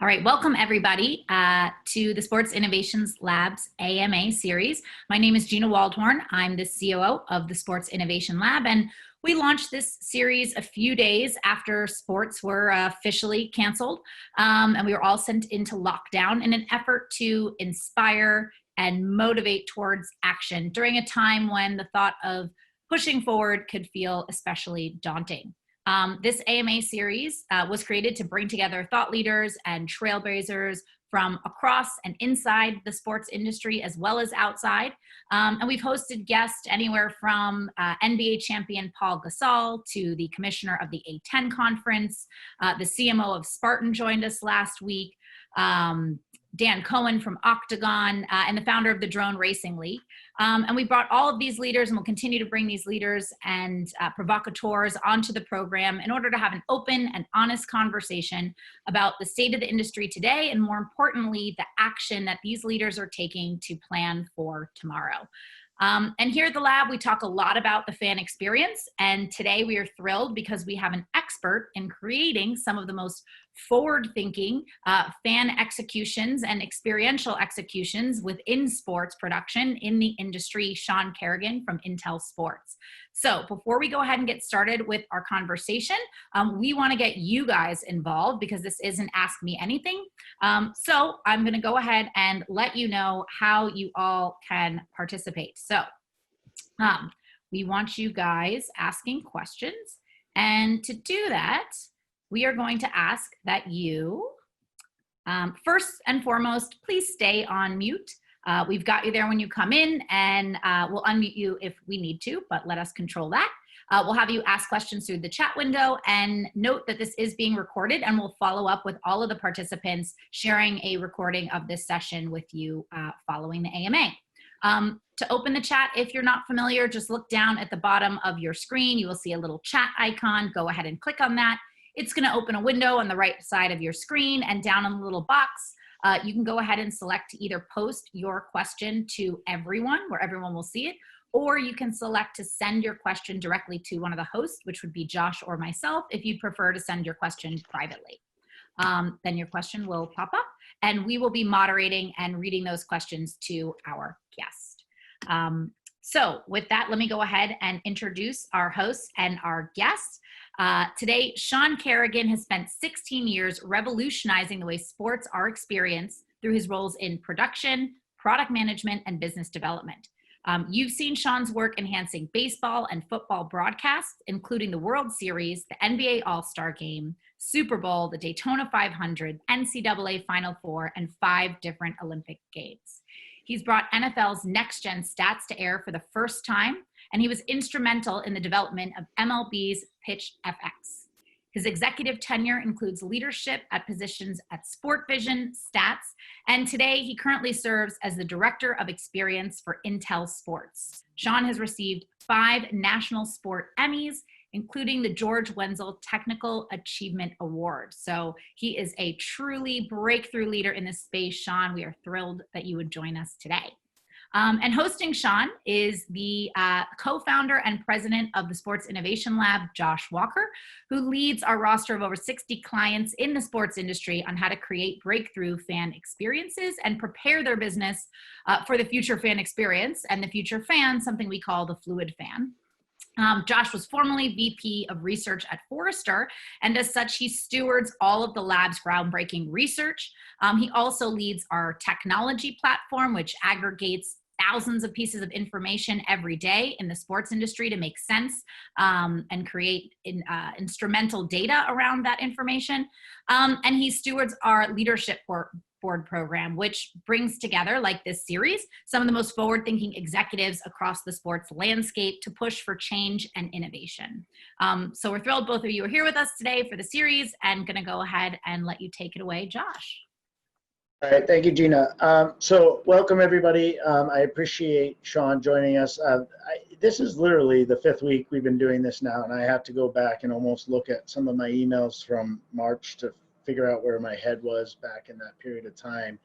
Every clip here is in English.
All right, welcome everybody to the Sports Innovations Lab's AMA series. My name is Gina Waldhorn. I'm the COO of the Sports Innovation Lab, and we launched this series a few days after sports were officially canceled, and we were all sent into lockdown in an effort to inspire and motivate towards action during a time when the thought of pushing forward could feel especially daunting. This AMA series was created to bring together thought leaders and trailblazers from across and inside the sports industry as well as outside. And we've hosted guests anywhere from NBA champion Paul Gasol to the commissioner of the A10 conference. The CMO of Spartan joined us last week. Dan Cohen from Octagon, and the founder of the Drone Racing League. And we brought all of these leaders, and we'll continue to bring these leaders and provocateurs onto the program in order to have an open and honest conversation about the state of the industry today, and more importantly, the action that these leaders are taking to plan for tomorrow. And here at the lab, we talk a lot about the fan experience. And today we are thrilled because we have an expert in creating some of the most forward-thinking fan executions and experiential executions within sports production in the industry, Shaun Carrigan from Intel Sports. So before we go ahead and get started with our conversation, we want to get you guys involved because this isn't Ask Me Anything. So I'm going to go ahead and let you know how you all can participate. So we want you guys asking questions. And to do that, we are going to ask that you, first and foremost, please stay on mute. We've got you there when you come in, and we'll unmute you if we need to, but let us control that. We'll have you ask questions through the chat window, and note that this is being recorded, and we'll follow up with all of the participants sharing a recording of this session with you following the AMA. To open the chat, if you're not familiar, just look down at the bottom of your screen. You will see a little chat icon. Go ahead and click on that. It's going to open a window on the right side of your screen, and down in the little box, you can go ahead and select to either post your question to everyone, where everyone will see it, or you can select to send your question directly to one of the hosts, which would be Josh or myself, if you prefer to send your question privately. Then your question will pop up, and we will be moderating and reading those questions to our guest. So with that, let me go ahead and introduce our hosts and our guests. Today, Shaun Carrigan has spent 16 years revolutionizing the way sports are experienced through his roles in production, product management, and business development. You've seen Shaun's work enhancing baseball and football broadcasts, including the World Series, the NBA All-Star Game, Super Bowl, the Daytona 500, NCAA Final Four, and 5 different Olympic Games. He's brought NFL's next-gen stats to air for the first time, and he was instrumental in the development of MLB's Pitch FX. His executive tenure includes leadership at positions at Sport Vision, Stats, and today he currently serves as the Director of Experience for Intel Sports. Shaun has received 5 National Sport Emmys, including the George Wenzel Technical Achievement Award. So he is a truly breakthrough leader in this space. Shaun, we are thrilled that you would join us today. And hosting Shaun is the co-founder and president of the Sports Innovation Lab, Josh Walker, who leads our roster of over 60 clients in the sports industry on how to create breakthrough fan experiences and prepare their business for the future fan experience and the future fan, something we call the fluid fan. Josh was formerly VP of Research at Forrester, and as such, he stewards all of the lab's groundbreaking research. He also leads our technology platform, which aggregates thousands of pieces of information every day in the sports industry to make sense and create instrumental data around that information. And he stewards our leadership board program, which brings together, like this series, some of the most forward-thinking executives across the sports landscape to push for change and innovation. So we're thrilled both of you are here with us today for the series, and going to go ahead and let you take it away, Josh. All right, thank you, Gina. So welcome, everybody. I appreciate Shaun joining us. This is literally the 5th week we've been doing this now, and I have to go back and almost look at some of my emails from March to figure out where my head was back in that period of time.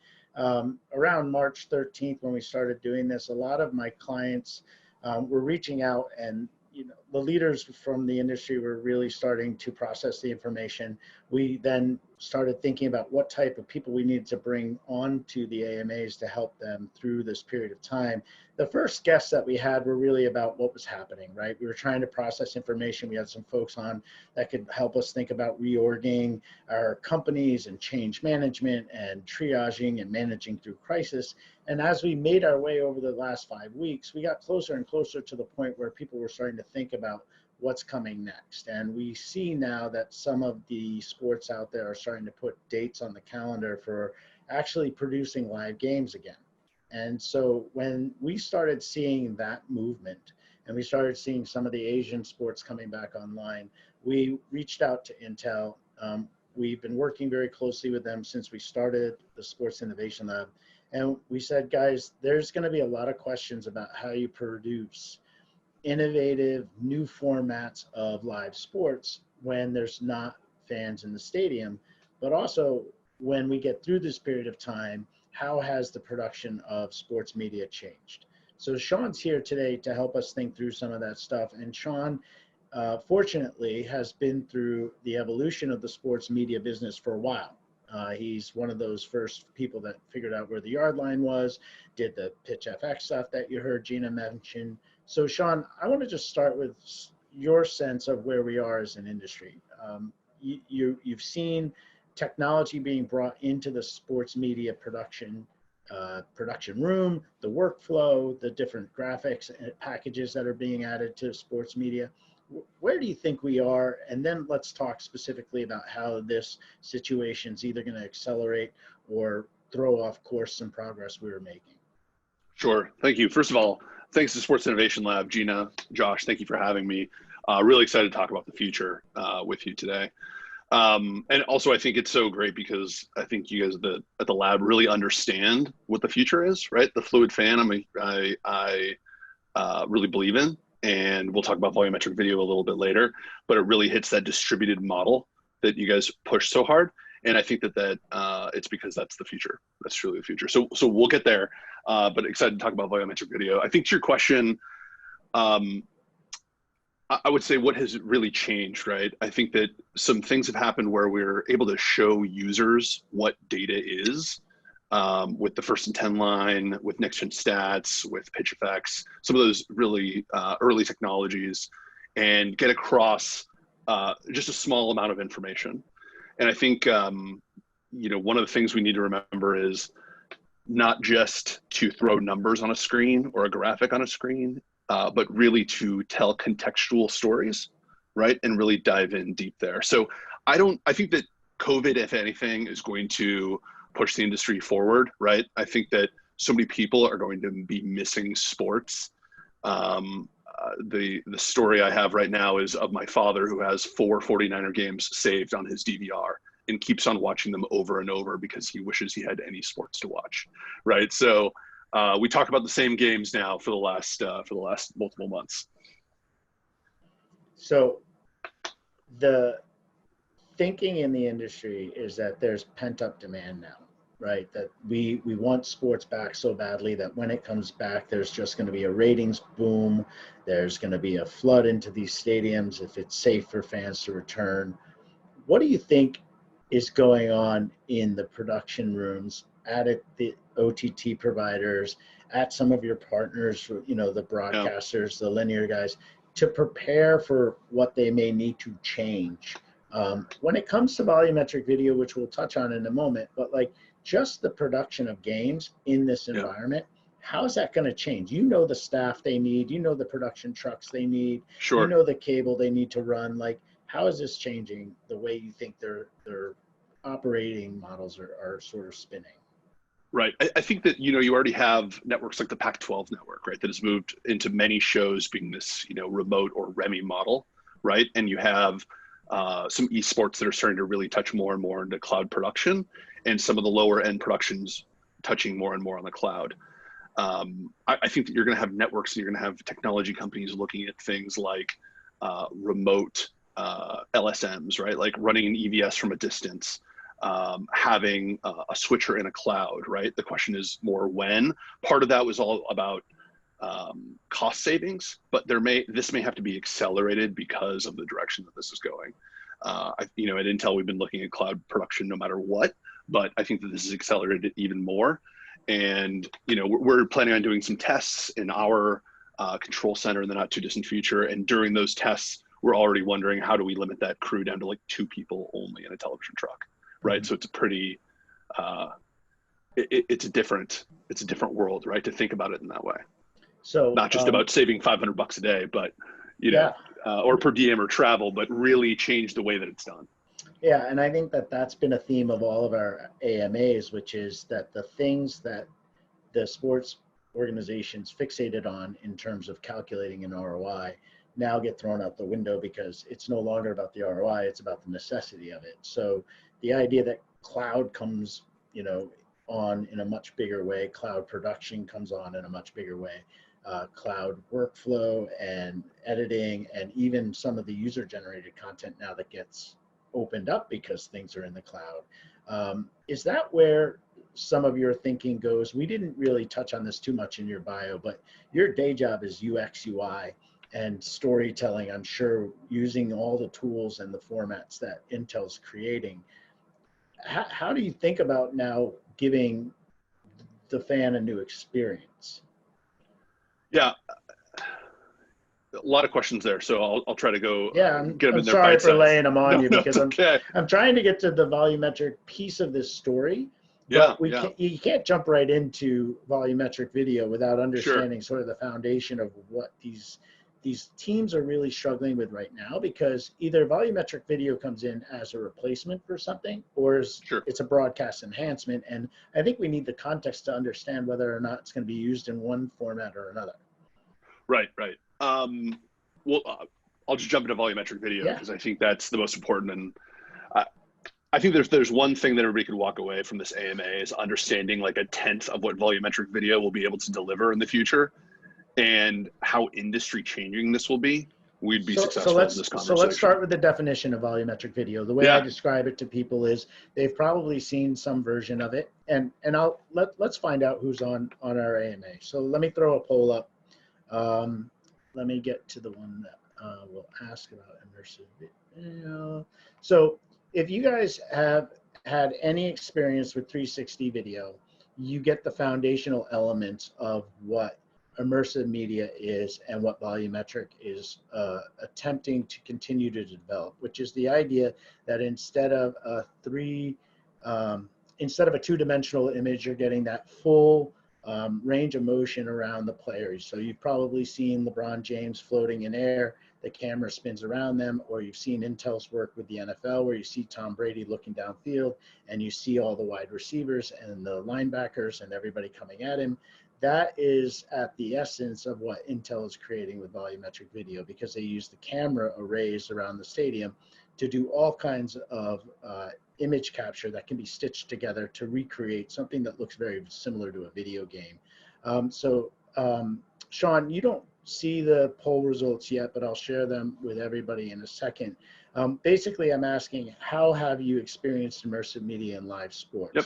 Around March 13th, when we started doing this, a lot of my clients were reaching out, and the leaders from the industry were really starting to process the information. We then started thinking about what type of people we needed to bring onto the AMAs to help them through this period of time, the first guests that we had were really about what was happening, right? We were trying to process information. We had some folks on that could help us think about reorging our companies and change management and triaging and managing through crisis. And as we made our way over the last 5 weeks, we got closer and closer to the point where people were starting to think about what's coming next. And we see now that some of the sports out there are starting to put dates on the calendar for actually producing live games again. And so when we started seeing that movement and we started seeing some of the Asian sports coming back online, we reached out to Intel. We've been working very closely with them since we started the Sports Innovation Lab. And we said, guys, there's going to be a lot of questions about how you produce innovative new formats of live sports when there's not fans in the stadium, but also when we get through this period of time, how has the production of sports media changed? So Shaun's here today to help us think through some of that stuff. And Shaun, fortunately, has been through the evolution of the sports media business for a while. He's one of those first people that figured out where the yard line was, did the pitch FX stuff that you heard Gina mention. So Shaun, I want to just start with your sense of where we are as an industry. You've seen technology being brought into the sports media production room, the workflow, the different graphics and packages that are being added to sports media. Where do you think we are? And then let's talk specifically about how this situation is either going to accelerate or throw off course some progress we were making. Sure. Thank you. First of all, thanks to Sports Innovation Lab, Gina, Josh, thank you for having me. Really excited to talk about the future with you today. And also, I think it's so great because I think you guys at the lab really understand what the future is, right? The fluid fan, I really believe in. And we'll talk about volumetric video a little bit later, but it really hits that distributed model that you guys push so hard. And I think that it's because that's the future. That's truly the future. So we'll get there, but excited to talk about volumetric video. I think to your question, I would say what has really changed, right? I think that some things have happened where we're able to show users what data is, with the 1st and 10 line, with next gen stats, with pitch effects, some of those really early technologies, and get across just a small amount of information. And I think one of the things we need to remember is not just to throw numbers on a screen or a graphic on a screen, but really to tell contextual stories, right? And really dive in deep there. So I think that COVID, if anything, is going to push the industry forward, right? I think that so many people are going to be missing sports. The story I have right now is of my father who has 4 49er games saved on his DVR and keeps on watching them over and over because he wishes he had any sports to watch, right? So we talk about the same games now for the last multiple months. So the thinking in the industry is that there's pent up demand now, right? That we want sports back so badly that when it comes back, there's just going to be a ratings boom. There's going to be a flood into these stadiums if it's safe for fans to return. What do you think is going on in the production rooms, at the OTT providers, at some of your partners, the broadcasters, the linear guys, to prepare for what they may need to change? When it comes to volumetric video, which we'll touch on in a moment, but like just the production of games in this environment, how is that going to change? The staff they need, the production trucks they need, sure. The cable they need to run. Like, how is this changing the way you think their operating models are sort of spinning? Right. I think that, you already have networks like the Pac-12 network, right, that has moved into many shows being this, remote or REMI model, right? And you have some esports that are starting to really touch more and more into cloud production, and some of the lower end productions touching more and more on the cloud. I think that you're going to have networks and you're going to have technology companies looking at things like remote LSMs, right? Like running an EVS from a distance, having a switcher in a cloud, right? The question is more when. Part of that was all about cost savings, but this may have to be accelerated because of the direction that this is going. You know, at Intel, we've been looking at cloud production no matter what, but I think that this has accelerated it even more. And, you know, we're planning on doing some tests in our control center in the not too distant future. And during those tests, we're already wondering, how do we limit that crew down to like 2 people only in a television truck, right? So it's a pretty, it's a different world, right? To think about it in that way. So not just about saving $500 a day, but, you know, or per diem or travel, but really change the way that it's done. Yeah, and I think that that's been a theme of all of our AMAs, which is that the things that the sports organizations fixated on in terms of calculating an ROI now get thrown out the window, because it's no longer about the ROI, it's about the necessity of it. So the idea that cloud comes, you know, on in a much bigger way, cloud production comes on in a much bigger way, cloud workflow and editing, and even some of the user generated content now that gets opened up because things are in the cloud. Is that where some of your thinking goes? We didn't really touch on this too much in your bio, but your day job is UX, UI, and storytelling, I'm sure, using all the tools and the formats that Intel's creating. How do you think about now giving the fan a new experience? Yeah, a lot of questions there, so I'll try to go. Yeah, get them I'm in their sorry bite for size. laying them on you, No, because okay. I'm trying to get to the volumetric piece of this story, but you can't jump right into volumetric video without understanding sort of the foundation of what these teams are really struggling with right now, because either volumetric video comes in as a replacement for something, or it's a broadcast enhancement. And I think we need the context to understand whether or not it's going to be used in one format or another. Right. Well, I'll just jump into volumetric video, because I think that's the most important. And I think there's one thing that everybody could walk away from this AMA is understanding like a tenth of what volumetric video will be able to deliver in the future, and how industry changing this will be. We'd be successful in this conversation. So let's start with the definition of volumetric video. The way I describe it to people is they've probably seen some version of it, and let's find out who's on our AMA. So let me throw a poll up. Let me get to the one that will ask about immersive video. So if you guys have had any experience with 360 video, you get the foundational elements of what immersive media is and what volumetric is attempting to continue to develop, which is the idea that instead of a two-dimensional image, you're getting that full range of motion around the players. So you've probably seen LeBron James floating in air, the camera spins around them, or you've seen Intel's work with the NFL, where you see Tom Brady looking downfield and you see all the wide receivers and the linebackers and everybody coming at him. That is at the essence of what Intel is creating with volumetric video, because they use the camera arrays around the stadium to do all kinds of image capture that can be stitched together to recreate something that looks very similar to a video game. Shaun, you don't see the poll results yet, but I'll share them with everybody in a second. Basically, I'm asking, how have you experienced immersive media in live sports? Yep.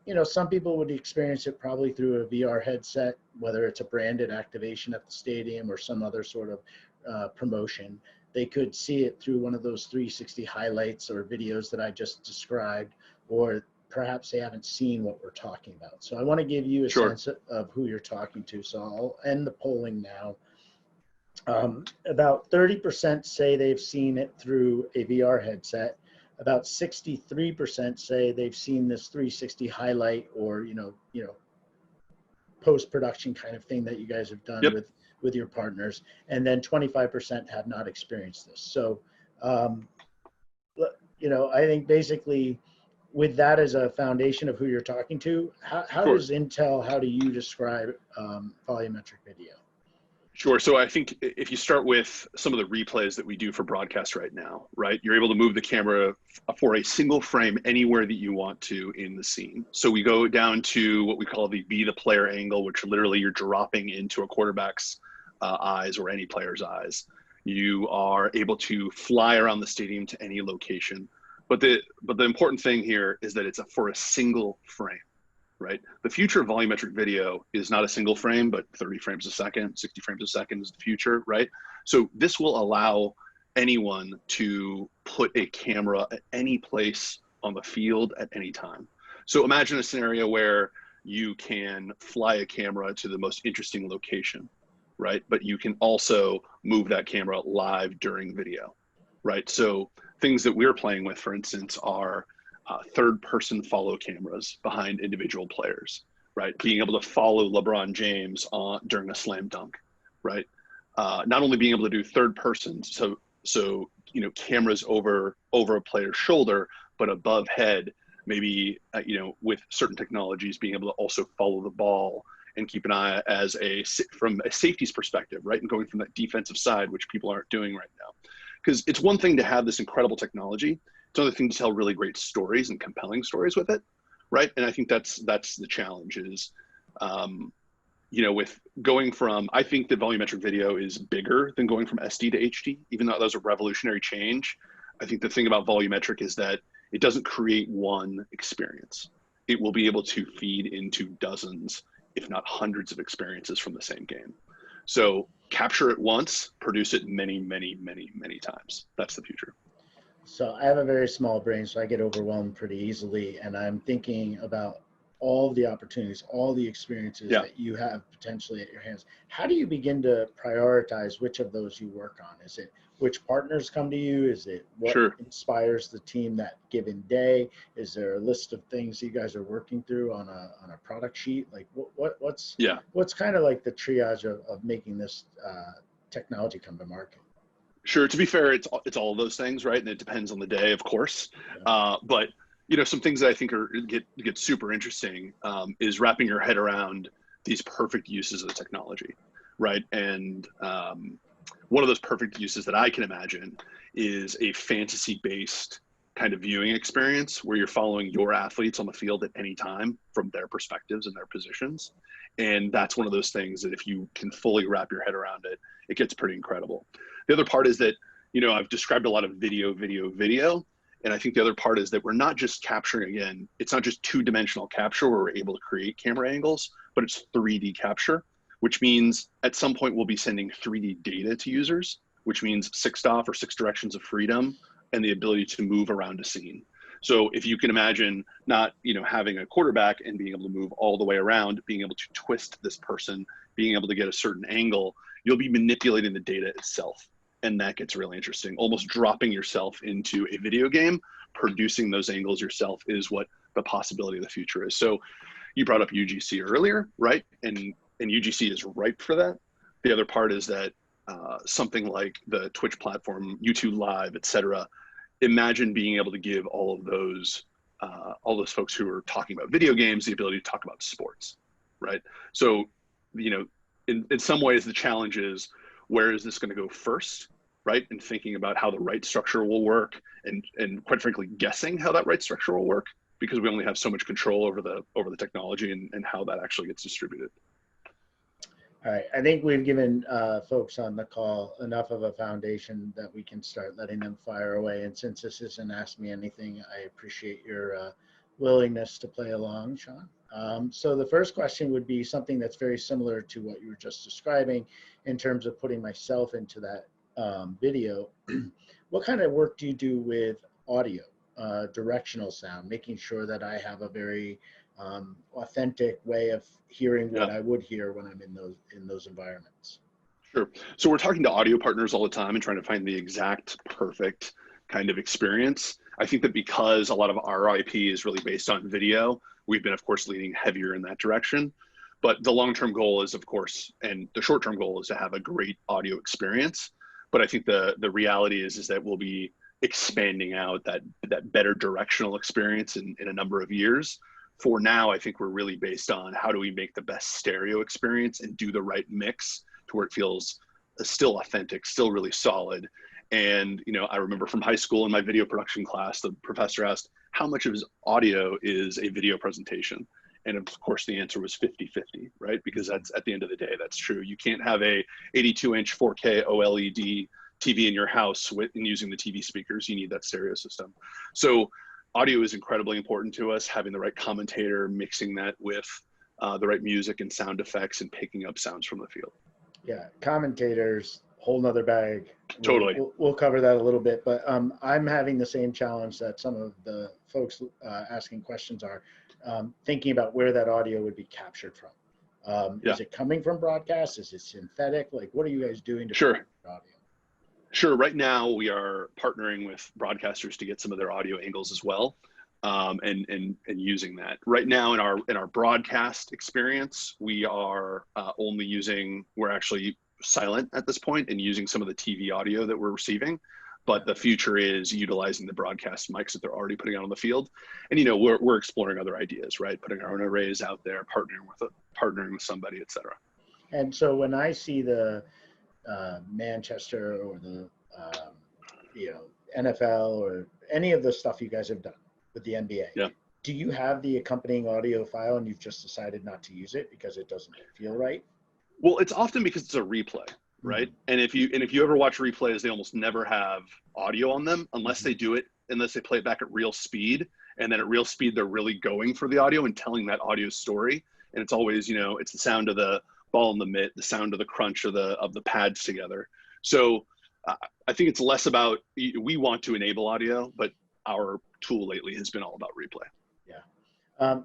You know, some people would experience it probably through a VR headset, whether it's a branded activation at the stadium or some other sort of promotion. They could see it through one of those 360 highlights or videos that I just described, or perhaps they haven't seen what we're talking about. So I want to give you a sense of who you're talking to. So I'll end the polling now. About 30% say they've seen it through a VR headset. About 63% say they've seen this 360 highlight or, you know, post-production kind of thing that you guys have done with your partners. And then 25% have not experienced this. So, you know, I think basically with that as a foundation of who you're talking to, how does Intel, how do you describe volumetric video? Sure. So I think if you start with some of the replays that we do for broadcast right now, right, you're able to move the camera for a single frame anywhere that you want to in the scene. So we go down to what we call the be the player angle, which literally you're dropping into a quarterback's eyes or any player's eyes. You are able to fly around the stadium to any location. But the important thing here is that it's for a single frame. Right? The future of volumetric video is not a single frame, but 30 frames a second, 60 frames a second is the future, right? So this will allow anyone to put a camera at any place on the field at any time. So imagine a scenario where you can fly a camera to the most interesting location, right? But you can also move that camera live during video, right? So things that we're playing with, for instance, are third-person follow cameras behind individual players, right? Being able to follow LeBron James during a slam dunk, right? Not only being able to do third person, so you know, cameras over a player's shoulder, but above head, maybe you know, with certain technologies, being able to also follow the ball and keep an eye from a safety's perspective, right? And going from that defensive side, which people aren't doing right now. Because it's one thing to have this incredible technology. It's another thing to tell really great stories and compelling stories with it, right? And I think that's the challenge is, you know, with going from, I think that volumetric video is bigger than going from SD to HD, even though that was a revolutionary change. I think the thing about volumetric is that it doesn't create one experience. It will be able to feed into dozens, if not hundreds of experiences from the same game. So capture it once, produce it many, many, many, many times. That's the future. So I have a very small brain, so I get overwhelmed pretty easily. And I'm thinking about all the opportunities, all the experiences that you have potentially at your hands. How do you begin to prioritize which of those you work on? Is it which partners come to you? Is it what inspires the team that given day? Is there a list of things you guys are working through on a product sheet? Like what's kind of like the triage of making this technology come to market? Sure. To be fair, it's all of those things, right? And it depends on the day, of course. But you know, some things that I think get super interesting is wrapping your head around these perfect uses of the technology, right? And one of those perfect uses that I can imagine is a fantasy-based kind of viewing experience where you're following your athletes on the field at any time from their perspectives and their positions. And that's one of those things that if you can fully wrap your head around it, it gets pretty incredible. The other part is that, you know, I've described a lot of video. And I think the other part is that we're not just capturing, again, it's not just two-dimensional capture where we're able to create camera angles, but it's 3D capture, which means at some point we'll be sending 3D data to users, which means 6DoF or 6 directions of freedom and the ability to move around a scene. So if you can imagine not, you know, having a quarterback and being able to move all the way around, being able to twist this person, being able to get a certain angle, you'll be manipulating the data itself. And that gets really interesting. Almost dropping yourself into a video game, producing those angles yourself is what the possibility of the future is. So you brought up UGC earlier, right? And UGC is ripe for that. The other part is that something like the Twitch platform, YouTube Live, et cetera, imagine being able to give all those folks who are talking about video games the ability to talk about sports, right? So, you know, in some ways the challenge is, where is this going to go first, right? And thinking about how the right structure will work, and quite frankly, guessing how that right structure will work, because we only have so much control over the technology and how that actually gets distributed. All right, I think we've given folks on the call enough of a foundation that we can start letting them fire away. And since this isn't Ask Me Anything, I appreciate your willingness to play along, Shaun. So the first question would be something that's very similar to what you were just describing in terms of putting myself into that video. What kind of work do you do with audio, directional sound, making sure that I have a very authentic way of hearing what I would hear when I'm in those environments? Sure. So we're talking to audio partners all the time and trying to find the exact perfect kind of experience. I think that because a lot of our IP is really based on video, we've been, of course, leaning heavier in that direction. But the long-term goal is, of course, and the short-term goal is to have a great audio experience. But I think the reality is that we'll be expanding out that better directional experience in a number of years. For now, I think we're really based on how do we make the best stereo experience and do the right mix to where it feels still authentic, still really solid. And, you know, I remember from high school in my video production class, the professor asked, how much of his audio is a video presentation? And of course, the answer was 50-50, right? Because that's, at the end of the day, that's true. You can't have a 82-inch 4K OLED TV in your house and using the TV speakers. You need that stereo system. So audio is incredibly important to us, having the right commentator, mixing that with the right music and sound effects and picking up sounds from the field. Yeah, commentators whole nother bag. Totally. We'll cover that a little bit, but I'm having the same challenge that some of the folks asking questions are, thinking about where that audio would be captured from. Yeah. Is it coming from broadcast? Is it synthetic? Like, what are you guys doing to Sure. audio? Sure. Right now, we are partnering with broadcasters to get some of their audio angles as well, and using that. Right now, in our broadcast experience, we are only using. We're actually silent at this point and using some of the TV audio that we're receiving. But the future is utilizing the broadcast mics that they're already putting out on the field, and we're exploring other ideas, right? Putting our own arrays out there, partnering with somebody, et cetera. And so when I see the Manchester or the NFL or any of the stuff you guys have done with the NBA, yeah. Do you have the accompanying audio file and you've just decided not to use it because it doesn't feel right? Well, it's often because it's a replay, right? Mm-hmm. And if you ever watch replays, they almost never have audio on them unless they play it back at real speed. And then at real speed, they're really going for the audio and telling that audio story. And it's always, it's the sound of the ball in the mitt, the sound of the crunch of the pads together. So I think it's less about, we want to enable audio, but our tool lately has been all about replay.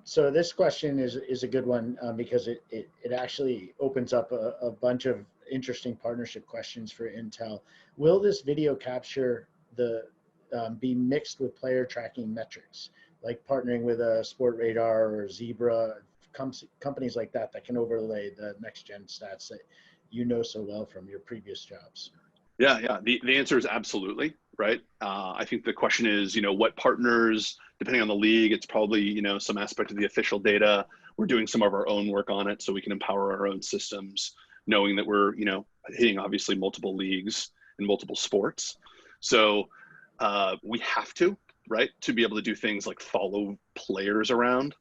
So this question is a good one because it actually opens up a bunch of interesting partnership questions for Intel. Will this video capture be mixed with player tracking metrics, like partnering with a Sport Radar or Zebra, companies like that can overlay the next gen stats that you know so well from your previous jobs? Yeah. The answer is absolutely, right? I think the question is, what partners, depending on the league, it's probably, some aspect of the official data. We're doing some of our own work on it so we can empower our own systems, knowing that we're, hitting obviously multiple leagues and multiple sports. So we have to, right, to be able to do things like follow players around.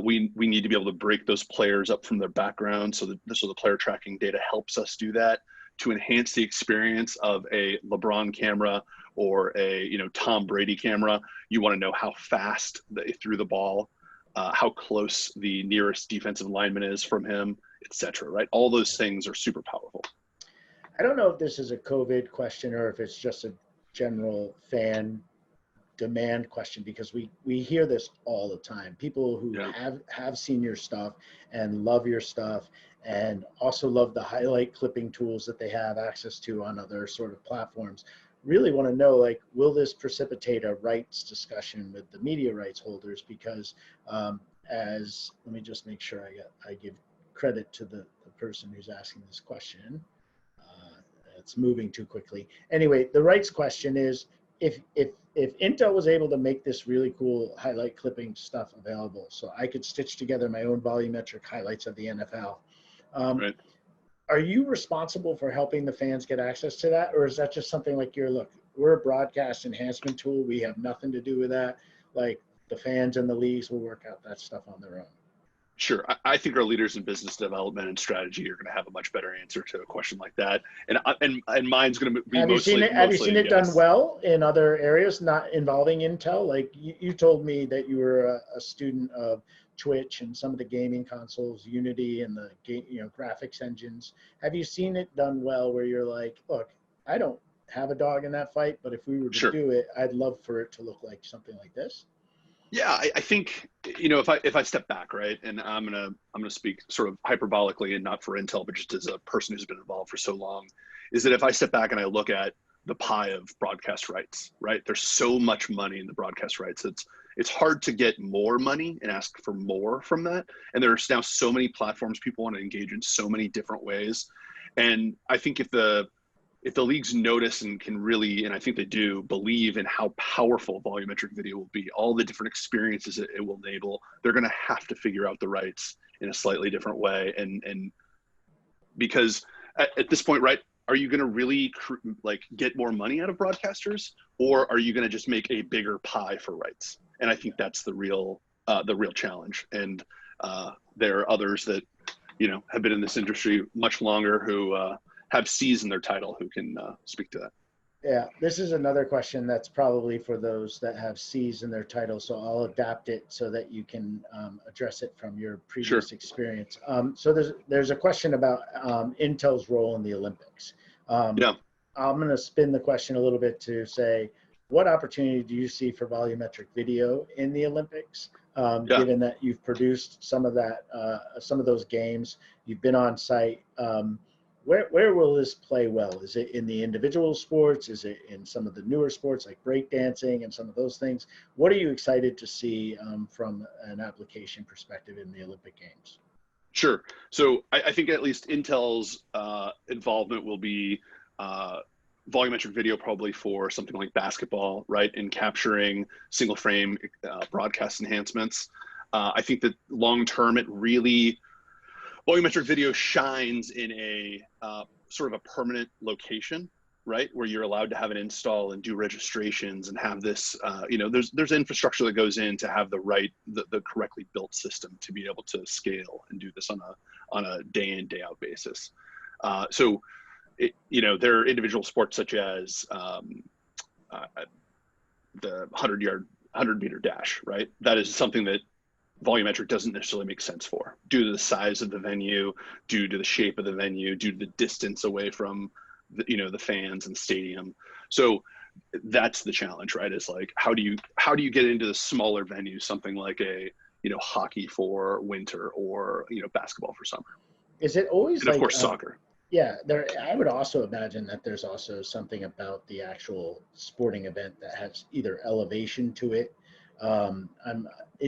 We need to be able to break those players up from their background so the player tracking data helps us do that, to enhance the experience of a LeBron camera or a Tom Brady camera. You want to know how fast they threw the ball, how close the nearest defensive lineman is from him, etc. Right? All those things are super powerful. I don't know if this is a COVID question or if it's just a general fan demand question, because we hear this all the time. People who have seen your stuff and love your stuff and also love the highlight clipping tools that they have access to on other sort of platforms really want to know, like, will this precipitate a rights discussion with the media rights holders? Because let me just make sure I give credit to the person who's asking this question. It's moving too quickly. Anyway, the rights question is, if Intel was able to make this really cool highlight clipping stuff available, so I could stitch together my own volumetric highlights of the NFL, right. Are you responsible for helping the fans get access to that? Or is that just something like, we're a broadcast enhancement tool. We have nothing to do with that. Like, the fans and the leagues will work out that stuff on their own. Sure. I think our leaders in business development and strategy are going to have a much better answer to a question like that. And mine's going to be Have you seen it done well in other areas not involving Intel? Like, you told me that you were a student of Twitch and some of the gaming consoles, Unity and the graphics engines. Have you seen it done well where you're like, look, I don't have a dog in that fight, but if we were to do it, I'd love for it to look like something like this? Yeah, I think, if I step back, right, and I'm gonna speak sort of hyperbolically and not for Intel, but just as a person who's been involved for so long, is that if I step back and I look at the pie of broadcast rights, right, there's so much money in the broadcast rights. It's hard to get more money and ask for more from that. And there's now so many platforms people want to engage in so many different ways. And I think if the leagues notice and can really, and I think they do, believe in how powerful volumetric video will be, all the different experiences it will enable, they're going to have to figure out the rights in a slightly different way. And because at this point, right, are you going to really get more money out of broadcasters, or are you going to just make a bigger pie for rights? And I think that's the real challenge. And there are others that, have been in this industry much longer who have C's in their title who can speak to that. Yeah, this is another question that's probably for those that have C's in their title, so I'll adapt it so that you can address it from your previous experience. So there's a question about Intel's role in the Olympics. Yeah. I'm going to spin the question a little bit to say, what opportunity do you see for volumetric video in the Olympics? Yeah. Given that you've produced some of that, some of those games, you've been on site. Where will this play well? Is it in the individual sports? Is it in some of the newer sports like breakdancing and some of those things? What are you excited to see from an application perspective in the Olympic Games? Sure. So I think at least Intel's involvement will be volumetric video probably for something like basketball, right? And capturing single frame broadcast enhancements. I think that long term, volumetric video shines in a sort of a permanent location, right? Where you're allowed to have an install and do registrations and have this, there's infrastructure that goes in to have the correctly built system to be able to scale and do this on a day in, day out basis. There are individual sports such as the 100-meter dash, right? That is something that volumetric doesn't necessarily make sense for, due to the size of the venue, due to the shape of the venue, due to the distance away from the fans and the stadium. So that's the challenge, right? Is like, how do you get into the smaller venues, something like a hockey for winter, or basketball for summer. Is it always and of course soccer? Yeah, I would also imagine that there's also something about the actual sporting event that has either elevation to it.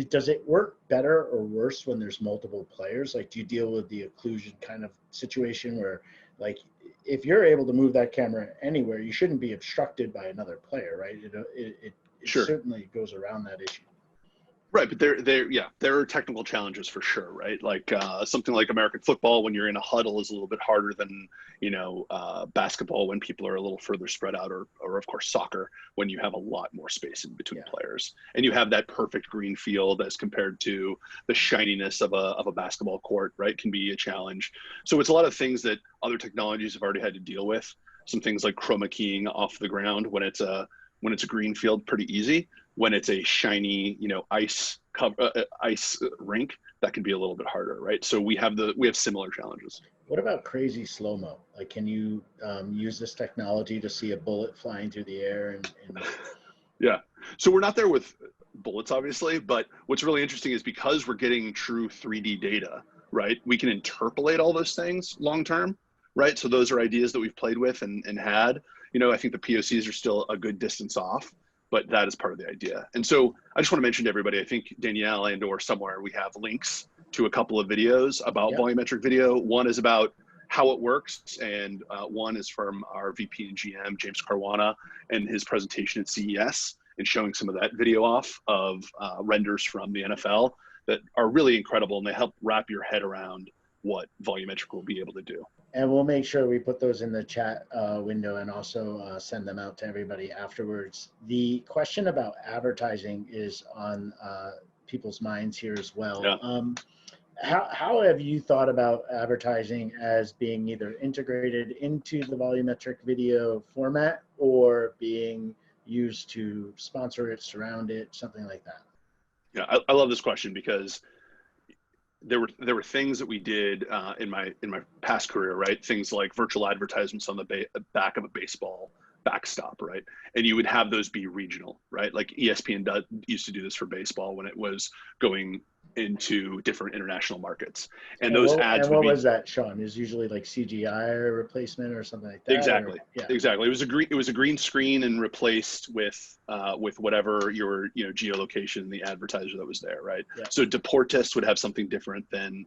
Does it work better or worse when there's multiple players? Like, do you deal with the occlusion kind of situation where, like, if you're able to move that camera anywhere, you shouldn't be obstructed by another player, right? It Sure. certainly goes around that issue. Right, but there are technical challenges for sure, right? Like something like American football, when you're in a huddle, is a little bit harder than basketball when people are a little further spread out, or of course soccer when you have a lot more space in between players, and you have that perfect green field as compared to the shininess of a basketball court, right? Can be a challenge. So it's a lot of things that other technologies have already had to deal with. Some things like chroma keying off the ground when it's a green field, pretty easy. When it's a shiny, ice rink, that can be a little bit harder, right? So we have similar challenges. What about crazy slow-mo? Like, can you use this technology to see a bullet flying through the air? And... Yeah. So we're not there with bullets, obviously, but what's really interesting is because we're getting true 3D data, right? We can interpolate all those things long term, right? So those are ideas that we've played with and had. I think the POCs are still a good distance off, but that is part of the idea. And so I just want to mention to everybody, I think Danielle or somewhere we have links to a couple of videos about volumetric video. One is about how it works, and one is from our VP and GM, James Caruana, and his presentation at CES, and showing some of that video off of renders from the NFL that are really incredible, and they help wrap your head around what volumetric will be able to do. And we'll make sure we put those in the chat window and also send them out to everybody afterwards. The question about advertising is on people's minds here as well. Yeah. How have you thought about advertising as being either integrated into the volumetric video format or being used to sponsor it, surround it, something like that? Yeah, I love this question because there were things that we did in my past career, right? Things like virtual advertisements on the back of a baseball backstop, right? And you would have those be regional, right? Like ESPN used to do this for baseball when it was going into different international markets. And those ads what was that, Shaun? Is usually like CGI replacement or something like that? Exactly. Exactly. It was a green screen and replaced with whatever your geolocation, the advertiser that was there, right? Yeah. So Deportes would have something different than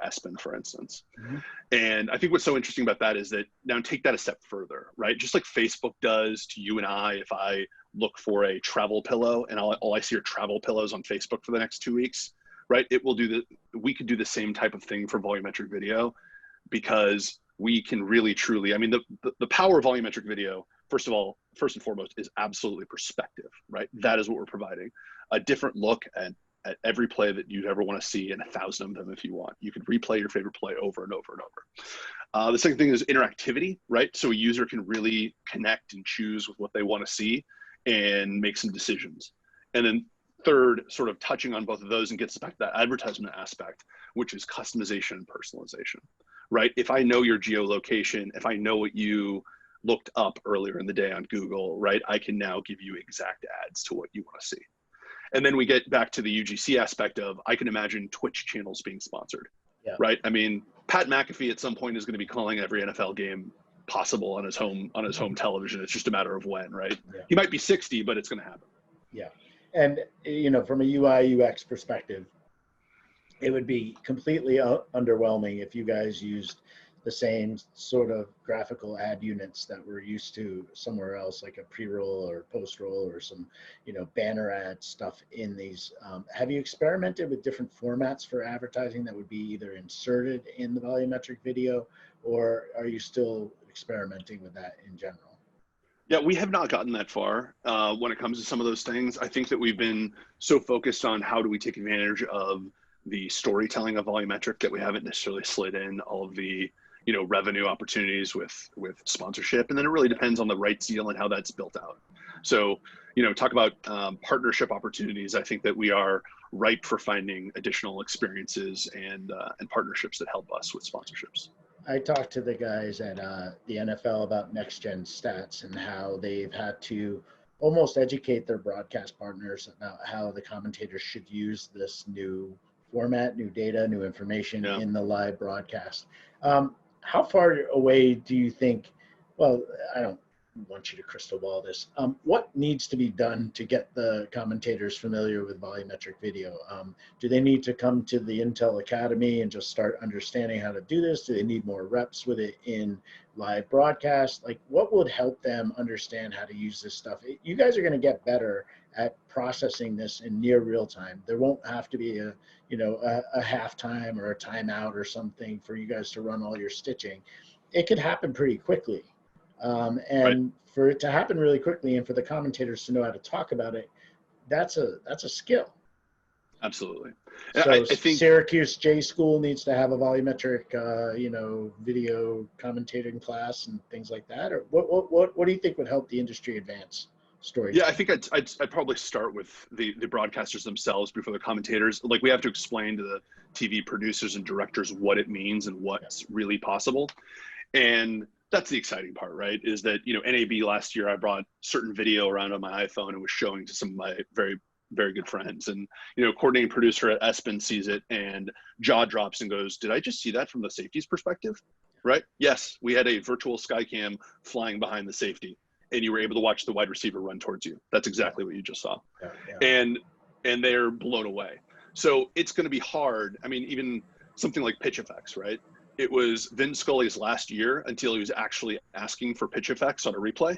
Espen, for instance. Mm-hmm. And I think what's so interesting about that is that now take that a step further, right? Just like Facebook does to you and I, if I look for a travel pillow and all I see are travel pillows on Facebook for the next 2 weeks, right? We could do the same type of thing for volumetric video, because we can really truly, the power of volumetric video, first and foremost, is absolutely perspective, right? That is what we're providing. A different look at every play that you'd ever want to see, and 1,000 of them if you want. You could replay your favorite play over and over and over. The second thing is interactivity, right? So a user can really connect and choose with what they want to see and make some decisions. And then third, sort of touching on both of those and gets back to that advertisement aspect, which is customization and personalization, right? If I know your geolocation, if I know what you looked up earlier in the day on Google, right, I can now give you exact ads to what you want to see. And then we get back to the UGC aspect of, I can imagine Twitch channels being sponsored, right? I mean, Pat McAfee at some point is going to be calling every NFL game possible on his home television. It's just a matter of when, right? He might be 60, but it's going to happen. Yeah. And, you know, from a UI UX perspective, it would be completely underwhelming if you guys used the same sort of graphical ad units that we're used to somewhere else, like a pre-roll or post-roll or some, you know, banner ad stuff in these. Have you experimented with different formats for advertising that would be either inserted in the volumetric video, or are you still experimenting with that in general? Yeah, we have not gotten that far when it comes to some of those things. I think that we've been so focused on how do we take advantage of the storytelling of volumetric that we haven't necessarily slid in all of the, you know, revenue opportunities with sponsorship. And then it really depends on the rights deal and how that's built out. So, you know, talk about partnership opportunities. I think that we are ripe for finding additional experiences and partnerships that help us with sponsorships. I talked to the guys at the NFL about next gen stats and how they've had to almost educate their broadcast partners about how the commentators should use this new format, new data, new information in the live broadcast. How far away do you think, well, I don't want you to crystal ball this, what needs to be done to get the commentators familiar with volumetric video? Do they need to come to the Intel Academy and just start understanding how to do this? Do they need more reps with it in live broadcast? Like, what would help them understand how to use this stuff? You guys are going to get better at processing this in near real time. There won't have to be a halftime or a timeout or something for you guys to run all your stitching. It could happen pretty quickly. And for it to happen really quickly and for the commentators to know how to talk about it, that's a skill. Absolutely. So I think Syracuse J School needs to have a volumetric, video commentating class and things like that. Or what do you think would help the industry advance story? Yeah, I think I'd probably start with the broadcasters themselves before the commentators. Like, we have to explain to the TV producers and directors what it means and what's really possible. And that's the exciting part, right? Is that, you know, NAB last year, I brought certain video around on my iPhone and was showing to some of my very, very good friends. And, you know, coordinating producer at ESPN sees it and jaw drops and goes, did I just see that from the safety's perspective? Right? Yes, we had a virtual Skycam flying behind the safety and you were able to watch the wide receiver run towards you. That's exactly what you just saw. And they're blown away. So it's going to be hard. I mean, even something like pitch effects, right? It was Vin Scully's last year until he was actually asking for pitch effects on a replay,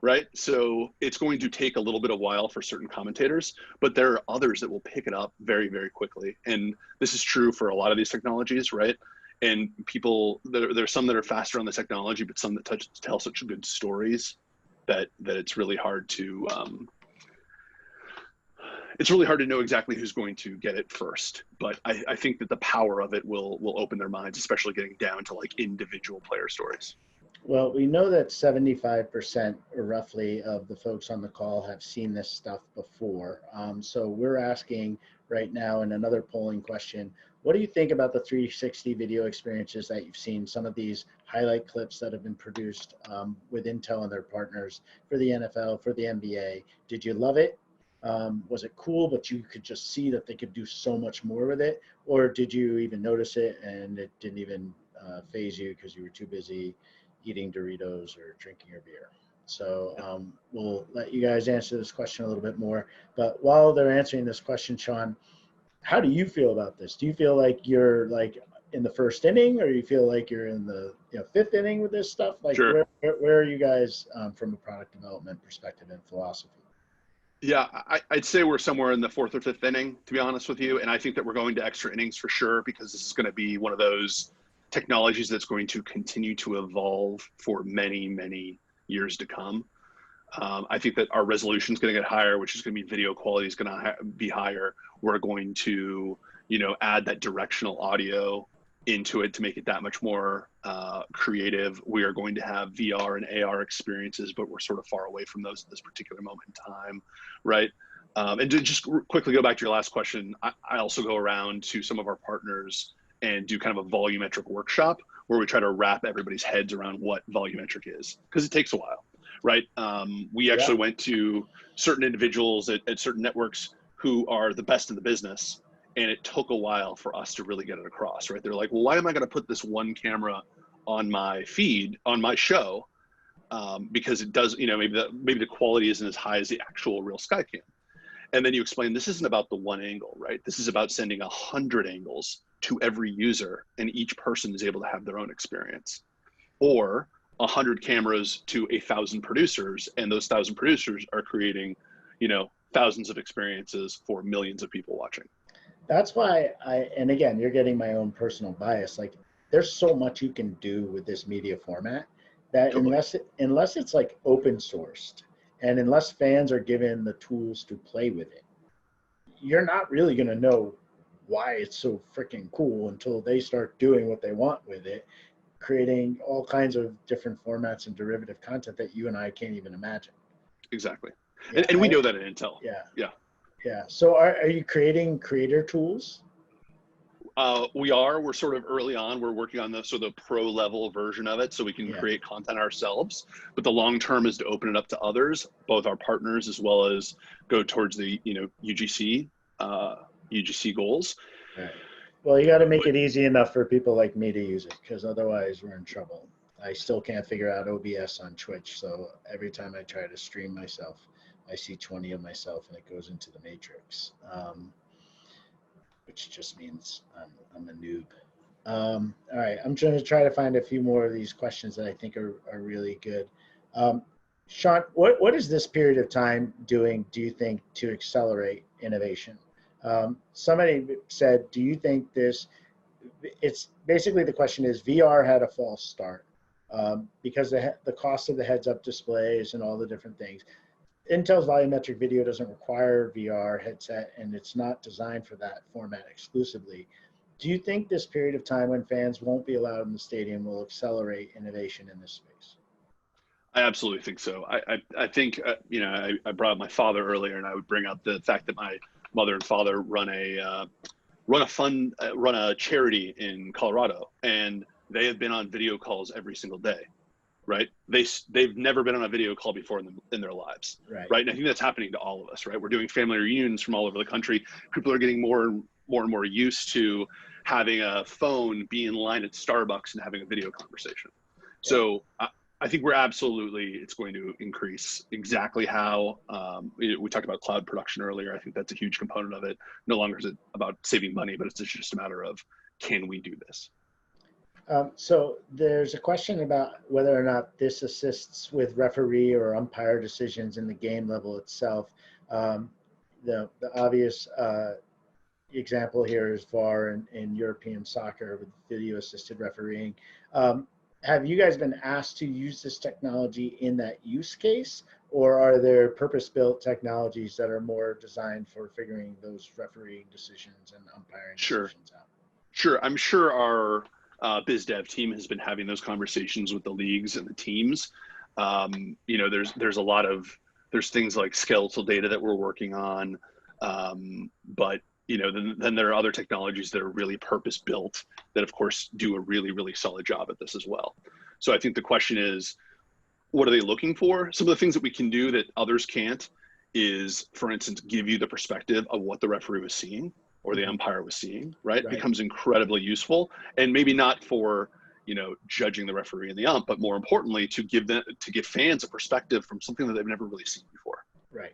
right? So it's going to take a little bit of while for certain commentators, but there are others that will pick it up very, very quickly. And this is true for a lot of these technologies, right? And people, there's some that are faster on the technology, but some that tell such good stories that it's really hard to, it's really hard to know exactly who's going to get it first, but I think that the power of it will open their minds, especially getting down to like individual player stories. Well, we know that 75% or roughly of the folks on the call have seen this stuff before. So we're asking right now in another polling question, what do you think about the 360 video experiences that you've seen, some of these highlight clips that have been produced with Intel and their partners for the NFL, for the NBA? Did you love it? Was it cool, but you could just see that they could do so much more with it? Or did you even notice it and it didn't even faze you because you were too busy eating Doritos or drinking your beer? So we'll let you guys answer this question a little bit more. But while they're answering this question, Shaun, how do you feel about this? Do you feel like you're like in the first inning, or you feel like you're in the fifth inning with this stuff? Like, sure. where are you guys from a product development perspective and philosophy? Yeah, I'd say we're somewhere in the fourth or fifth inning, to be honest with you. And I think that we're going to extra innings for sure, because this is going to be one of those technologies that's going to continue to evolve for many, many years to come. I think that our resolution is going to get higher, which is going to be video quality is going to be higher. We're going to, add that directional audio into it to make it that much more creative. We are going to have VR and AR experiences, but we're sort of far away from those at this particular moment in time, right? And to just quickly go back to your last question, I also go around to some of our partners and do kind of a volumetric workshop where we try to wrap everybody's heads around what volumetric is, because it takes a while, right? We actually went to certain individuals at certain networks who are the best in the business, and it took a while for us to really get it across, right? They're like, well, why am I going to put this one camera on my feed, on my show? Because it does, maybe the quality isn't as high as the actual real Skycam. And then you explain, this isn't about the one angle, right? This is about sending 100 angles to every user, and each person is able to have their own experience. Or 100 cameras to 1,000 producers, and those 1,000 producers are creating, thousands of experiences for millions of people watching. That's why and again, you're getting my own personal bias. Like, there's so much you can do with this media format that Totally. unless it's like open sourced, and unless fans are given the tools to play with it, you're not really going to know why it's so freaking cool until they start doing what they want with it, creating all kinds of different formats and derivative content that you and I can't even imagine. Exactly. Yeah, and we know that at Intel. Yeah. So are you creating creator tools? We're sort of early on. We're working on the pro level version of it so we can create content ourselves. But the long term is to open it up to others, both our partners as well as go towards the UGC goals. Right. Well, you got to make it easy enough for people like me to use it, because otherwise we're in trouble. I still can't figure out OBS on Twitch, so every time I try to stream myself, I see 20 of myself and it goes into the matrix. Which just means I'm a noob. All right, I'm going to try to find a few more of these questions that I think are really good. Shaun, what is this period of time doing, do you think, to accelerate innovation? Somebody said, do you think it's basically, the question is, VR had a false start because the cost of the heads-up displays and all the different things. Intel's volumetric video doesn't require VR headset, and it's not designed for that format exclusively. Do you think this period of time when fans won't be allowed in the stadium will accelerate innovation in this space? I absolutely think so. I think, I brought up my father earlier, and I would bring up the fact that my mother and father run a charity in Colorado, and they have been on video calls every single day. Right? They've never been on a video call before in their lives. Right? And I think that's happening to all of us, right? We're doing family reunions from all over the country. People are getting more and more used to having a phone, be in line at Starbucks and having a video conversation. Yeah. So I think it's going to increase. Exactly how, we talked about cloud production earlier. I think that's a huge component of it. No longer is it about saving money, but it's just a matter of, can we do this? So there's a question about whether or not this assists with referee or umpire decisions in the game level itself. The obvious example here is VAR in European soccer with video-assisted refereeing. Have you guys been asked to use this technology in that use case, or are there purpose-built technologies that are more designed for figuring those refereeing decisions and umpiring decisions out? Sure. I'm sure our biz dev team has been having those conversations with the leagues and the teams. There's things like skeletal data that we're working on, but then there are other technologies that are really purpose built that of course do a really, really solid job at this as well. So I think the question is, what are they looking for? Some of the things that we can do that others can't is, for instance, give you the perspective of what the referee was seeing or the umpire was seeing, right? It becomes incredibly useful, and maybe not for, judging the referee and the ump, but more importantly, to give fans a perspective from something that they've never really seen before. Right.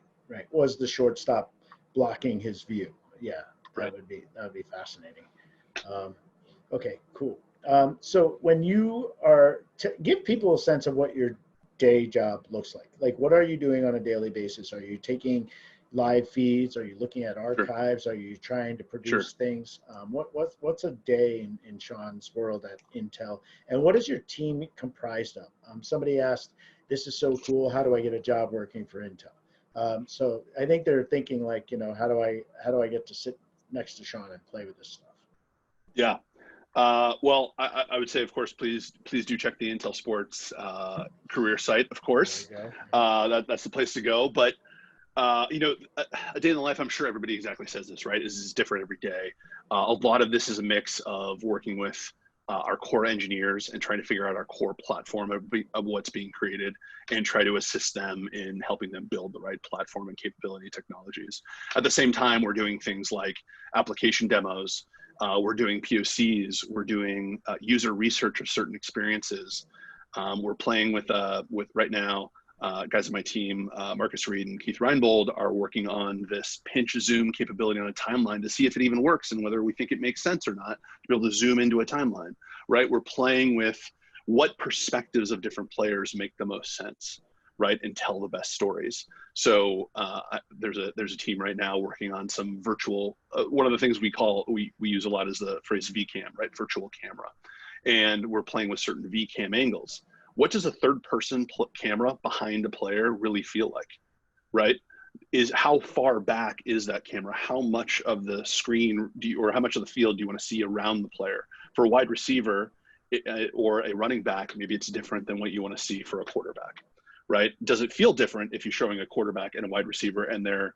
Was the shortstop blocking his view? Yeah, that would be fascinating. Okay, cool. So when you are, give people a sense of what your day job looks like what are you doing on a daily basis? Are you taking live feeds? Are you looking at archives? Sure. Are you trying to produce things? What's a day in Shaun's world at Intel? And what is your team comprised of? Somebody asked, this is so cool, how do I get a job working for Intel? So I think they're thinking like, how do I get to sit next to Shaun and play with this stuff? Yeah. Well, I would say, of course, please do check the Intel Sports career site, of course. That's the place to go. But A day in the life, I'm sure everybody exactly says this, right? Is different every day. A lot of this is a mix of working with our core engineers and trying to figure out our core platform of what's being created and try to assist them in helping them build the right platform and capability technologies. At the same time, we're doing things like application demos. We're doing POCs. We're doing user research of certain experiences. We're playing with right now, guys on my team, Marcus Reed and Keith Reinbold, are working on this pinch zoom capability on a timeline to see if it even works and whether we think it makes sense or not to be able to zoom into a timeline, right? We're playing with what perspectives of different players make the most sense, right? And tell the best stories. So there's a team right now working on some virtual, one of the things we use a lot is the phrase VCam, right? Virtual camera. And we're playing with certain VCam angles. What does a third person camera behind a player really feel like, right? Is how far back is that camera? How much of the screen or how much of the field do you want to see around the player? For a wide receiver or a running back, maybe it's different than what you want to see for a quarterback, right? Does it feel different if you're showing a quarterback and a wide receiver and their,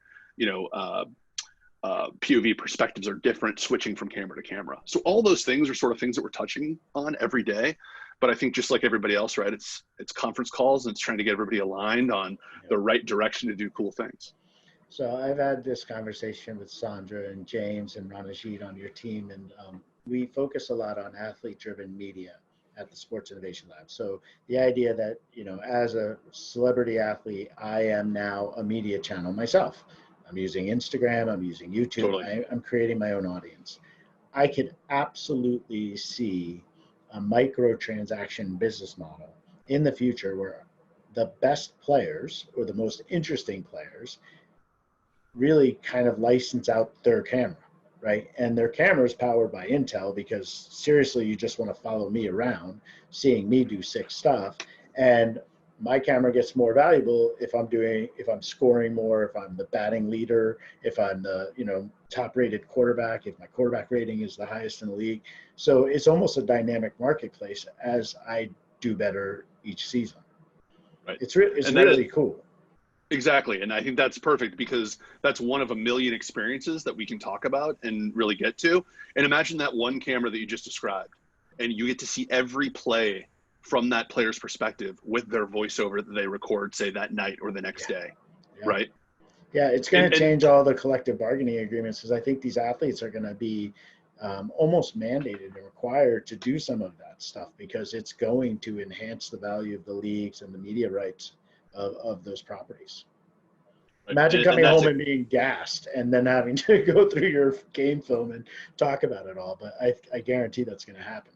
POV perspectives are different switching from camera to camera? So all those things are sort of things that we're touching on every day. But I think just like everybody else, right, it's conference calls and it's trying to get everybody aligned on the right direction to do cool things. So I've had this conversation with Sandra and James and Ranajit on your team, and we focus a lot on athlete-driven media at the Sports Innovation Lab. So the idea that, as a celebrity athlete, I am now a media channel myself. I'm using Instagram, I'm using YouTube, Totally. I'm creating my own audience. I could absolutely see a microtransaction business model in the future where the best players or the most interesting players really kind of license out their camera, right? And their camera is powered by Intel because seriously, you just want to follow me around, seeing me do sick stuff. And my camera gets more valuable if I'm scoring more, if I'm the batting leader, if I'm the, top rated quarterback, if my quarterback rating is the highest in the league. So it's almost a dynamic marketplace as I do better each season. Right. It's really cool. Exactly. And I think that's perfect because that's one of a million experiences that we can talk about and really get to. And imagine that one camera that you just described, and you get to see every play from that player's perspective with their voiceover that they record, say, that night or the next day, right? Yeah, it's going to change all the collective bargaining agreements because I think these athletes are going to be almost mandated and required to do some of that stuff because it's going to enhance the value of the leagues and the media rights of those properties. Right. Imagine coming home and being gassed and then having to go through your game film and talk about it all. But I guarantee that's going to happen.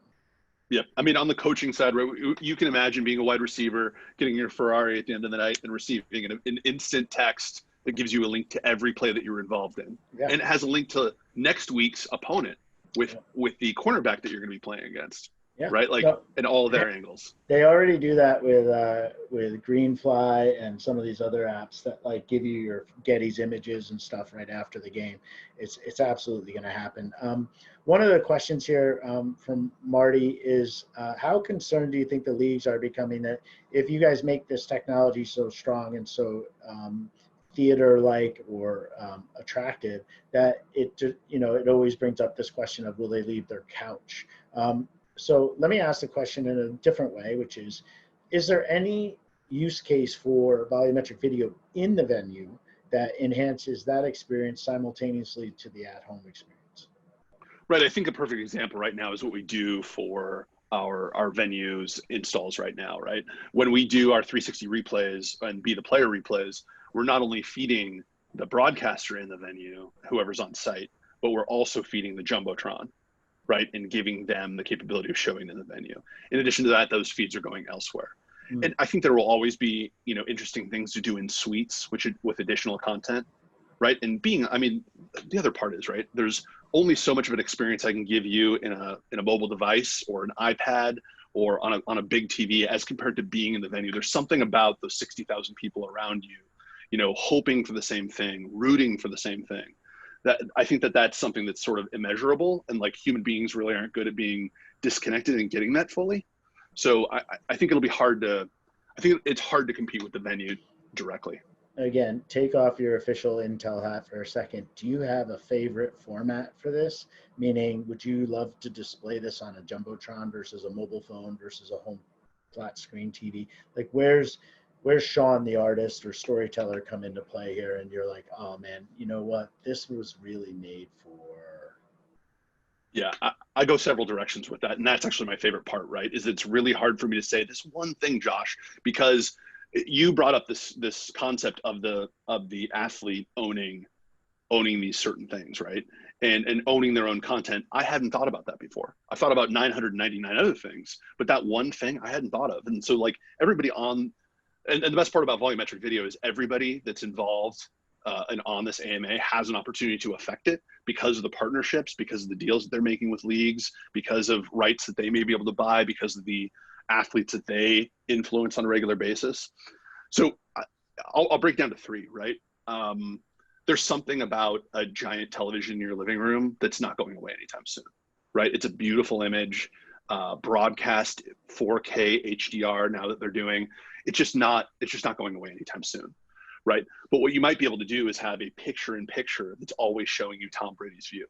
Yeah. I mean, on the coaching side, right, you can imagine being a wide receiver, getting your Ferrari at the end of the night and receiving an instant text that gives you a link to every play that you're involved in. Yeah. And it has a link to next week's opponent with the cornerback that you're going to be playing against. Yeah. Right. Like in all of their angles. They already do that with Greenfly and some of these other apps that like give you your Getty's images and stuff right after the game. It's absolutely going to happen. One of the questions here from Marty is how concerned do you think the leagues are becoming that if you guys make this technology so strong and so theater-like or attractive that it always brings up this question of will they leave their couch? So let me ask the question in a different way, which is there any use case for volumetric video in the venue that enhances that experience simultaneously to the at-home experience? Right. I think a perfect example right now is what we do for our venues installs right now, right? When we do our 360 replays and be the player replays, we're not only feeding the broadcaster in the venue, whoever's on site, but we're also feeding the Jumbotron, right? And giving them the capability of showing in the venue. In addition to that, those feeds are going elsewhere. Mm. And I think there will always be, interesting things to do in suites, with additional content, right? And the other part is, right, there's only so much of an experience I can give you in a mobile device or an iPad or on a big TV as compared to being in the venue. There's something about those 60,000 people around you, hoping for the same thing, rooting for the same thing. That I think that's something that's sort of immeasurable, and like human beings really aren't good at being disconnected and getting that fully. So I think it's hard to compete with the venue directly. again, take off your official Intel hat for a second. Do you have a favorite format for this? Meaning, would you love to display this on a Jumbotron versus a mobile phone versus a home flat screen TV? Like, where's Shaun, the artist or storyteller, come into play here? And you're like, oh man, you know what? This was really made for. Yeah, I go several directions with that, and that's actually my favorite part. Right, is it's really hard for me to say this one thing, Josh, because you brought up this concept of the athlete owning these certain things, right? And owning their own content. I hadn't thought about that before. I thought about 999 other things, but that one thing I hadn't thought of. And so like everybody on, and the best part about volumetric video is everybody that's involved and on this AMA has an opportunity to affect it because of the partnerships, because of the deals that they're making with leagues, because of rights that they may be able to buy, because of the athletes that they influence on a regular basis. So I'll break down to three, right? There's something about a giant television in your living room that's not going away anytime soon, right? It's a beautiful image, broadcast 4K HDR now that they're doing. It's just not going away anytime soon, right? But what you might be able to do is have a picture-in-picture that's always showing you Tom Brady's view,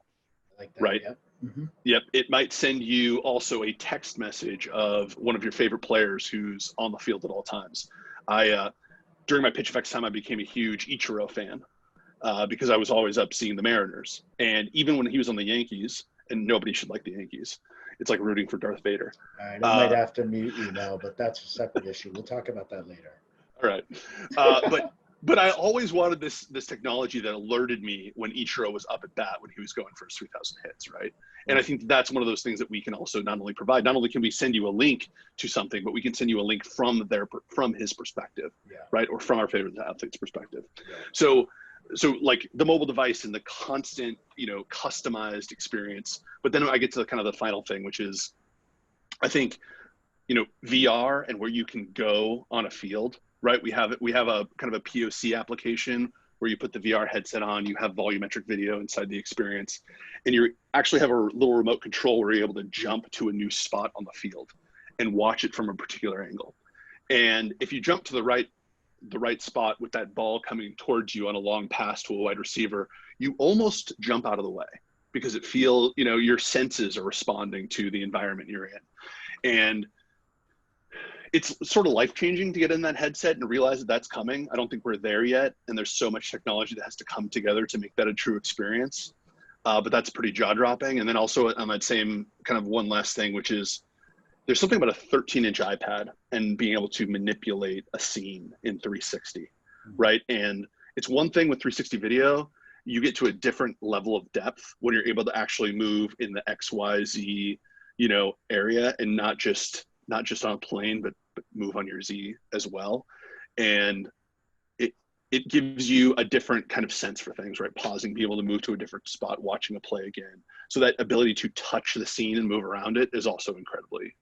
Like that, right? Yep. Mm-hmm. Yep. It might send you also a text message of one of your favorite players who's on the field at all times. During my PitchFX time, I became a huge Ichiro fan because I was always up seeing the Mariners. And even when he was on the Yankees, and nobody should like the Yankees, it's like rooting for Darth Vader. All right, I might have to mute you now, but that's a separate issue. We'll talk about that later. All right. But I always wanted this technology that alerted me when Ichiro was up at bat when he was going for his 3,000 hits, right? And I think that's one of those things that we can also not only provide. Not only can we send you a link to something, but we can send you a link from his perspective, right, or from our favorite athlete's perspective. Yeah. So like the mobile device and the constant, customized experience. But then I get to kind of the final thing, which is, I think, VR and where you can go on a field. Right, we have a kind of a POC application where you put the VR headset on, you have volumetric video inside the experience, and you actually have a little remote control where you're able to jump to a new spot on the field and watch it from a particular angle. And if you jump to the right spot with that ball coming towards you on a long pass to a wide receiver, you almost jump out of the way because it feels, your senses are responding to the environment you're in. And it's sort of life-changing to get in that headset and realize that that's coming. I don't think we're there yet. And there's so much technology that has to come together to make that a true experience. But that's pretty jaw-dropping. And then also on that same kind of one last thing, which is there's something about a 13-inch iPad and being able to manipulate a scene in 360, right? And it's one thing with 360 video, you get to a different level of depth when you're able to actually move in the XYZ, area and not just on a plane, but move on your Z as well. And it gives you a different kind of sense for things, right? Pausing, be able to move to a different spot, watching a play again. So that ability to touch the scene and move around it is also incredibly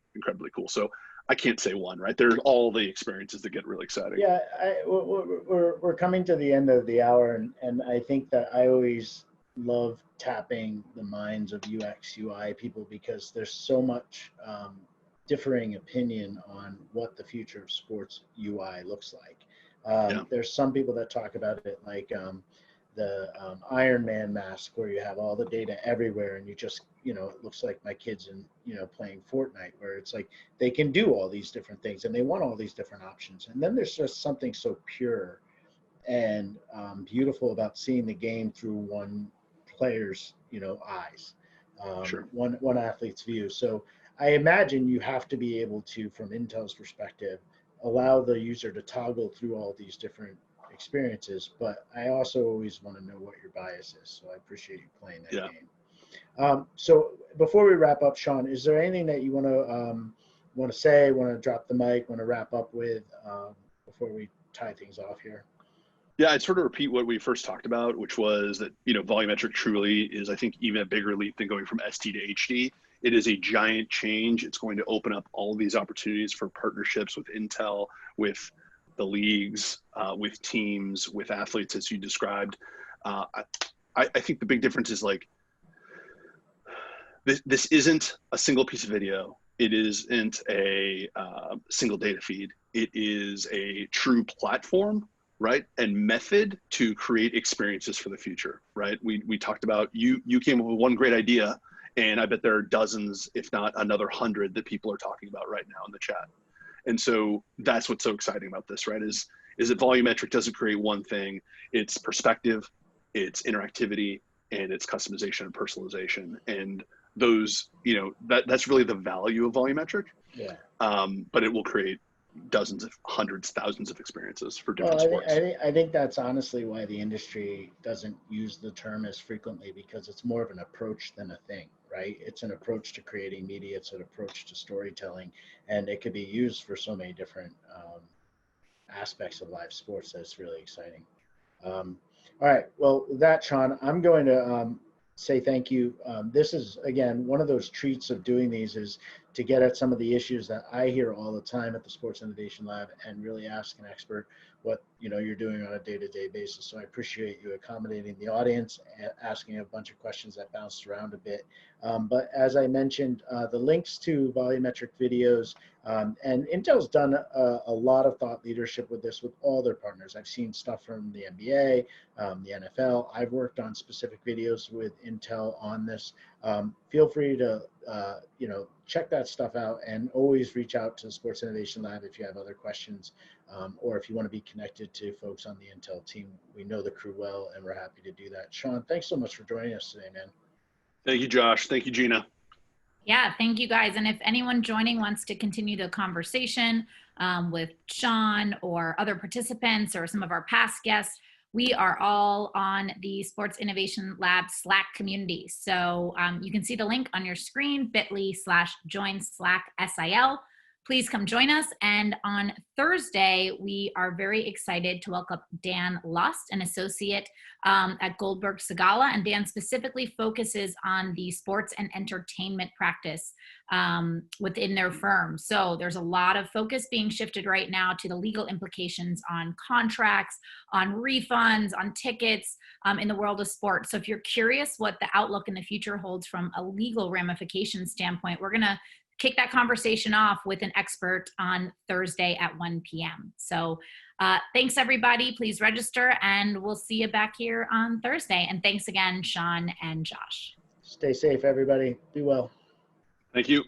cool. So I can't say one, right? There's all the experiences that get really exciting. Yeah, we're coming to the end of the hour, and I think that I always love tapping the minds of UX, UI people because there's so much differing opinion on what the future of sports UI looks like. There's some people that talk about it like the Iron Man mask where you have all the data everywhere and you just, it looks like my kids in, playing Fortnite where it's like they can do all these different things and they want all these different options. And then there's just something so pure and beautiful about seeing the game through one player's, eyes, Sure. one athlete's view. So I imagine you have to be able to, from Intel's perspective, allow the user to toggle through all these different experiences, but I also always want to know what your bias is. So I appreciate you playing that game. So before we wrap up, Shaun, is there anything that you want to say, want to drop the mic, want to wrap up with before we tie things off here? Yeah, I'd sort of repeat what we first talked about, which was that, volumetric truly is, I think, even a bigger leap than going from SD to HD. It is a giant change. It's going to open up all of these opportunities for partnerships with Intel, with the leagues, with teams, with athletes, as you described. I think the big difference is like, this isn't a single piece of video. It isn't a single data feed. It is a true platform right, and method to create experiences for the future, right? We talked about you came up with one great idea, and I bet there are dozens, if not another 100, that people are talking about right now in the chat. And so that's what's so exciting about this, right? Is that volumetric doesn't create one thing. It's perspective, it's interactivity, and it's customization and personalization. And those, that's really the value of volumetric. Yeah. But it will create dozens of hundreds, thousands of experiences for different sports. I think that's honestly why the industry doesn't use the term as frequently, because it's more of an approach than a thing, right? It's an approach to creating media. It's an approach to storytelling, and it could be used for so many different aspects of live sports. That's really exciting. All right. Well, with that, Shaun, I'm going to say thank you. This is, again, one of those treats of doing these is to get at some of the issues that I hear all the time at the Sports Innovation Lab and really ask an expert what you're doing on a day-to-day basis. So I appreciate you accommodating the audience and asking a bunch of questions that bounced around a bit. But as I mentioned, the links to volumetric videos, and Intel's done a lot of thought leadership with this with all their partners. I've seen stuff from the NBA, the NFL. I've worked on specific videos with Intel on this. Feel free to check that stuff out, and always reach out to the Sports Innovation Lab if you have other questions, or if you want to be connected to folks on the Intel team. We know the crew well, and we're happy to do that. Shaun, thanks so much for joining us today, man. Thank you, Josh. Thank you, Gina. Yeah, thank you guys. And if anyone joining wants to continue the conversation with Shaun or other participants or some of our past guests, we are all on the Sports Innovation Lab Slack community. So you can see the link on your screen, bit.ly/join/SIL. Please come join us. And on Thursday, we are very excited to welcome Dan Lust, an associate at Goldberg Segalla. And Dan specifically focuses on the sports and entertainment practice within their firm. So there's a lot of focus being shifted right now to the legal implications on contracts, on refunds, on tickets in the world of sports. So if you're curious what the outlook in the future holds from a legal ramification standpoint, we're going to kick that conversation off with an expert on Thursday at 1 p.m. So thanks, everybody. Please register, and we'll see you back here on Thursday. And thanks again, Shaun and Josh. Stay safe, everybody. Be well. Thank you.